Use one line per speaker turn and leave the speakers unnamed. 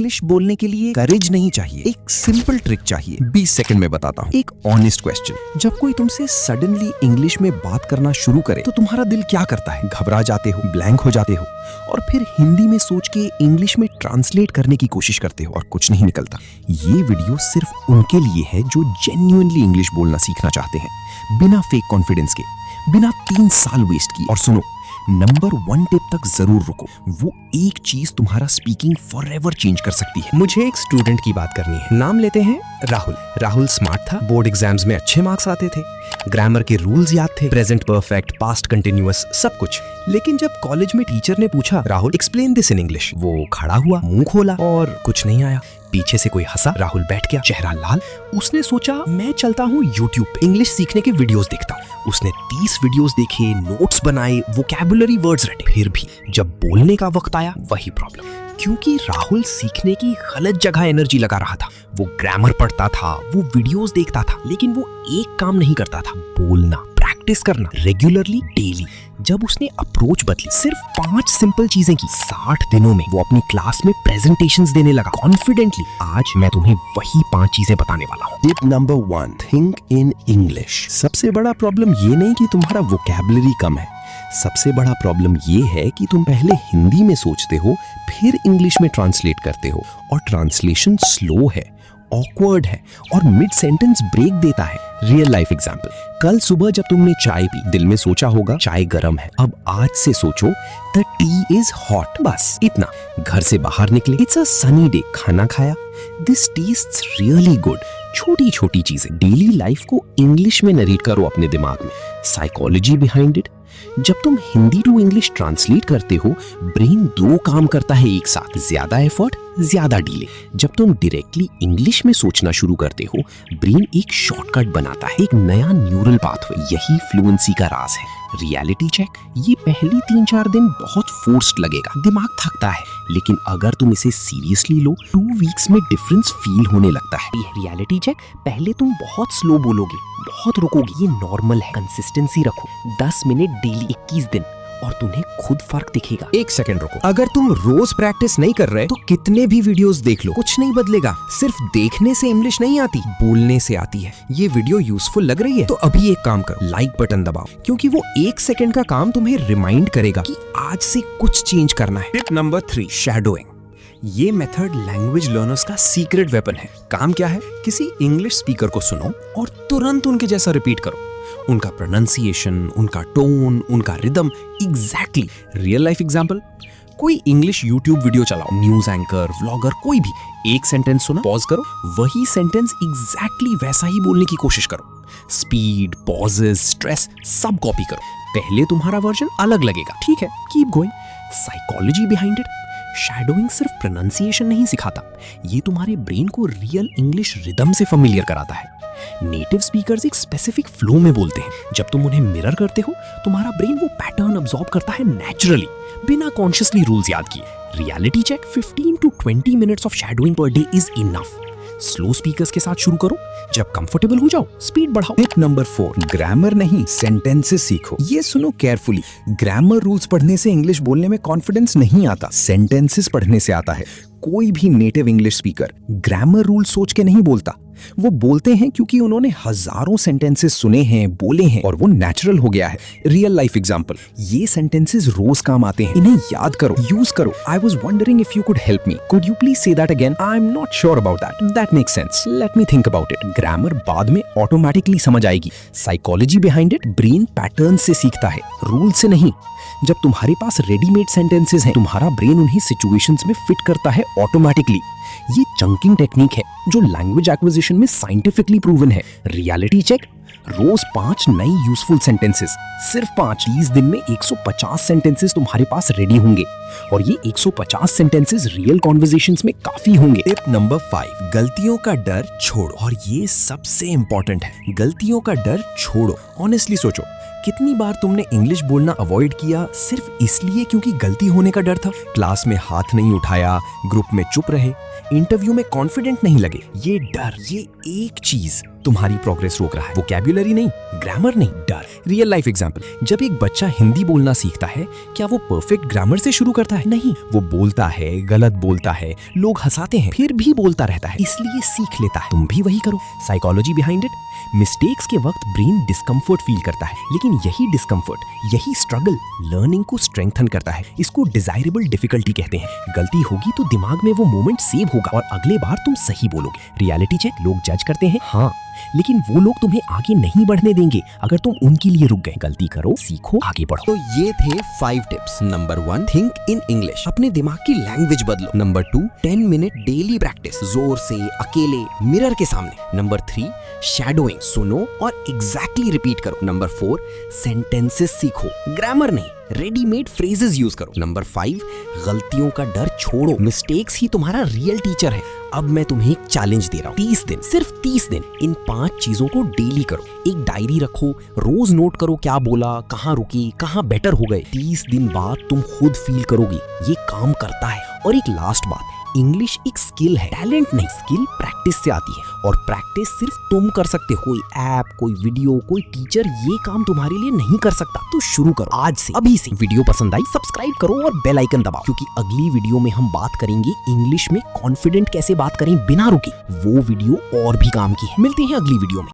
English बोलने के लिए करेज नहीं चाहिए, एक सिंपल ट्रिक चाहिए। 20 सेकंड में बताता हूँ। एक ऑनेस्ट क्वेश्चन, जब कोई तुमसे सडनली इंग्लिश में बात करना शुरू करे तो तुम्हारा दिल क्या करता है? घबरा जाते हो, ब्लैंक हो जाते हो और फिर हिंदी में सोच के इंग्लिश में ट्रांसलेट करने की कोशिश करते हो और कुछ नहीं निकलता। ये वीडियो सिर्फ उनके लिए है जो जेन्युइनली इंग्लिश बोलना सीखना चाहते हैं, बिना फेक कॉन्फिडेंस के, बिना 3 साल वेस्ट किए। और सुनो, नंबर 1 टिप तक जरूर रुको, वो एक चीज तुम्हारा स्पीकिंग फॉरएवर चेंज कर सकती है।
मुझे एक स्टूडेंट की बात करनी है। नाम लेते हैं राहुल। राहुल स्मार्ट था, बोर्ड एग्जाम्स में अच्छे मार्क्स आते थे, ग्रामर के रूल्स याद थे, प्रेजेंट परफेक्ट, पास्ट कंटिन्यूअस, सब कुछ। लेकिन जब कॉलेज में टीचर ने पूछा Rahul explain this in English, वो खड़ा हुआ, मुंह खोला और कुछ नहीं आया। पीछे से कोई हंसा, राहुल बैठ गया, चेहरा लाल। उसने सोचा मैं चलता हूँ यूट्यूब पे, इंग्लिश सीखने के वीडियोस देखता हूँ। उसने 30 वीडियोस देखे, नोट्स बनाए, वोकैबुलरी वर्ड्स रटे। फिर भी जब बोलने का वक्त आया, वही प्रॉब्लम, क्योंकि राहुल सीखने की गलत जगह एनर्जी लगा रहा था। वो ग्रामर पढ़ता था, वो वीडियोस देखता था, लेकिन वो एक काम नहीं करता था, बोलना, प्रैक्टिस करना रेगुलरली, डेली। जब उसने अप्रोच बदली, सिर्फ 5 सिंपल चीजें की, 60 दिनों में वो अपनी क्लास में प्रेजेंटेशंस देने लगा कॉन्फिडेंटली। आज मैं तुम्हें वही 5 चीजें बताने वाला हूँ।
Tip number 1, think in English. सबसे बड़ा प्रॉब्लम ये नहीं कि तुम्हारा वोकैबुलरी कम है, सबसे बड़ा प्रॉब्लम ये है कि तुम पहले हिंदी में सोचते हो, फिर इंग्लिश में ट्रांसलेट करते हो, और ट्रांसलेशन स्लो है, ऑकवर्ड है और मिड सेंटेंस ब्रेक देता है। रियल लाइफ एग्जांपल, कल सुबह जब तुमने चाय पी, दिल में सोचा होगा चाय गर्म है। अब आज से सोचो द टी इज हॉट, बस इतना। घर से बाहर निकले, इट्स अ सनी डे, खाना खाया, दिस टेस्ट्स रियली गुड। छोटी छोटी चीजें, डेली लाइफ को इंग्लिश में नरेट करो अपने दिमाग में। साइकोलॉजी बिहाइंड इट, जब तुम हिंदी टू इंग्लिश ट्रांसलेट करते हो, ब्रेन 2 काम करता है एक साथ, ज्यादा एफर्ट, ज्यादा डिले। जब तुम डायरेक्टली इंग्लिश में सोचना शुरू करते हो, ब्रेन एक शॉर्टकट बनाता है, एक नया न्यूरल पाथवे। यही फ्लुएंसी का राज है। रियलिटी चेक, ये पहली 3-4 दिन बहुत फोर्स्ड लगेगा, दिमाग थकता है, लेकिन अगर तुम इसे सीरियसली लो, 2 वीक्स में डिफरेंस फील होने लगता है। रियलिटी चेक, पहले तुम बहुत स्लो बोलोगे, बहुत रुकोगे, ये नॉर्मल है। कंसिस्टेंसी रखो, 10 मिनट डेली, 21 दिन, और तुम्हें खुद फर्क दिखेगा।
1 सेकंड रुको, अगर तुम रोज प्रैक्टिस नहीं कर रहे तो कितने भी वीडियोस देख लो, कुछ नहीं बदलेगा। सिर्फ देखने से इंग्लिश नहीं आती, बोलने से आती है। ये वीडियो यूजफुल लग रही है तो अभी एक काम करो, लाइक बटन दबाओ, क्योंकि वो 1 सेकंड का काम तुम्हें रिमाइंड करेगा कि आज से कुछ चेंज करना है। Tip number 3, shadowing. ये मेथड लैंग्वेज लर्नर्स का सीक्रेट वेपन है। काम क्या है? किसी इंग्लिश स्पीकर को सुनो और तुरंत उनके जैसा रिपीट करो। उनका प्रोनाउंसिएशन, उनका टोन, उनका rhythm exactly. Real life example, कोई इंग्लिश यूट्यूब वीडियो चलाओ, न्यूज एंकर, व्लॉगर, कोई भी, एक सेंटेंस सुना, पॉज करो, वही सेंटेंस एग्जैक्टली वैसा ही बोलने की कोशिश करो। स्पीड, पॉजेस, स्ट्रेस सब कॉपी करो। पहले तुम्हारा वर्जन अलग लगेगा, ठीक है, keep going. Psychology behind it, shadowing सिर्फ प्रोनाउंसिएशन नहीं सिखाता, ये तुम्हारे ब्रेन को रियल इंग्लिश रिदम से फेमिलियर कराता है। नेटिव स्पीकर्स एक स्पेसिफिक फ्लो में बोलते हैं। जब तुम उन्हें मिरर करते हो, तुम्हारा ब्रेन वो पैटर्न अब्सॉर्ब करता है नेचुरली, बिना कॉन्शियसली रूल्स याद किए। Reality check, 15 to 20 minutes of shadowing per day is enough. Slow speakers के साथ शुरू करो, जब कंफर्टेबल हो जाओ स्पीड बढ़ाओ।
टिप नंबर 4, ग्रामर नहीं, सेंटेंसेस सीखो। ये सुनो केयरफुली, ग्रामर रूल्स पढ़ने से इंग्लिश बोलने में कॉन्फिडेंस नहीं आता, सेंटेंसेस पढ़ने से आता है। कोई भी native English speaker grammar rule सोच के नहीं बोलता, वो बोलते हैं क्योंकि उन्होंने हजारों सेंटेंसेस सुने हैं, बोले हैं, और वो नेचुरल हो गया है। रियल लाइफ एग्जांपल, ये सेंटेंसेस रोज काम आते हैं, इन्हें याद करो, यूज करो। I was wondering if you could help me, could you please say that again, I am not sure about that, that makes sense, let me think about it. Grammar बाद में automatically समझ आएगी। Psychology behind it, brain pattern से सीखता है, rule से नहीं। जब तुम्हारे पास रेडीमेड सेंटेंसेस हैं, तुम्हारा ब्रेन उन्हीं सिचुएशंस में फिट करता है ऑटोमेटिकली। ये चंकिंग टेक्निक है जो लैंग्वेज एक्विजिशन में साइंटिफिकली प्रूवन है। रियलिटी चेक, रोज 5 नई यूजफुल सेंटेंसेस, सिर्फ 5। 30 दिन में 150 सेंटेंसेस तुम्हारे पास रेडी होंगे, और ये 150 सेंटेंसेस रियल कॉन्वर्सेशंस में काफी होंगे।
टिप नंबर 5, गलतियों का डर छोड़ो। और ये सबसे इंपॉर्टेंट है, गलतियों का डर छोड़ो। ऑनेस्टली सोचो, कितनी बार तुमने इंग्लिश बोलना अवॉइड किया सिर्फ इसलिए क्योंकि गलती होने का डर था? क्लास में हाथ नहीं उठाया, ग्रुप में चुप रहे, इंटरव्यू में कॉन्फिडेंट नहीं लगे। ये डर, ये एक चीज तुम्हारी प्रोग्रेस रोक रहा है? वोकैब्युलरी नहीं, ग्रामर नहीं, डर। रियल लाइफ एग्जांपल, जब एक बच्चा हिंदी बोलना सीखता है, क्या वो परफेक्ट ग्रामर से शुरू करता है? नहीं, वो बोलता है, गलत बोलता है, लोग हंसाते हैं, फिर भी बोलता रहता है, इसलिए सीख लेता है। तुम भी वही करो। साइकोलॉजी बिहाइंड इट, मिस्टेक्स के वक्त ब्रेन डिस्कम्फर्ट फील करता है, लेकिन यही डिस्कम्फर्ट, यही स्ट्रगल लर्निंग को स्ट्रेंथन करता है। इसको डिजायरेबल डिफिकल्टी कहते हैं। गलती होगी तो दिमाग में वो मोमेंट सेव होगा और अगले बार तुम सही बोलोगे। रियलिटी चेक, लोग जज करते हैं, हाँ, लेकिन वो लोग तुम्हें आगे नहीं बढ़ने देंगे अगर तुम उनके लिए रुक गए। गलती करो, सीखो, आगे बढ़ो।
तो ये थे 5 tips. Number 1, think in English, अपने दिमाग की लैंग्वेज बदलो। नंबर 2, 10 मिनट डेली प्रैक्टिस, जोर से, अकेले, मिरर के सामने। नंबर 3, शैडोइंग, सुनो और एग्जैक्टली रिपीट करो। नंबर 4, सेंटेंसेस सीखो, ग्रामर नहीं, रेडीमेड फ्रेजेस यूज करो। नंबर 5, गलतियों का डर छोड़ो, मिस्टेक्स ही तुम्हारा रियल टीचर है। अब मैं तुम्हें एक चैलेंज दे रहा हूँ, 30 दिन, सिर्फ 30 दिन इन 5 चीजों को डेली करो। एक डायरी रखो, रोज नोट करो क्या बोला, कहाँ रुकी, कहाँ बेटर हो गए। 30 दिन बाद तुम खुद फील करोगी ये काम करता है। और एक लास्ट बात, इंग्लिश एक स्किल है, टैलेंट नहीं। स्किल प्रैक्टिस से आती है और प्रैक्टिस सिर्फ तुम कर सकते हो। कोई ऐप, कोई वीडियो, कोई टीचर ये काम तुम्हारे लिए नहीं कर सकता। तो शुरू करो आज से, अभी से। वीडियो पसंद आई, सब्सक्राइब करो और बेल आइकन दबाओ, क्योंकि अगली वीडियो में हम बात करेंगे इंग्लिश में कॉन्फिडेंट कैसे बात करें बिना रुके। वो वीडियो और भी काम की है। मिलते हैं अगली वीडियो में।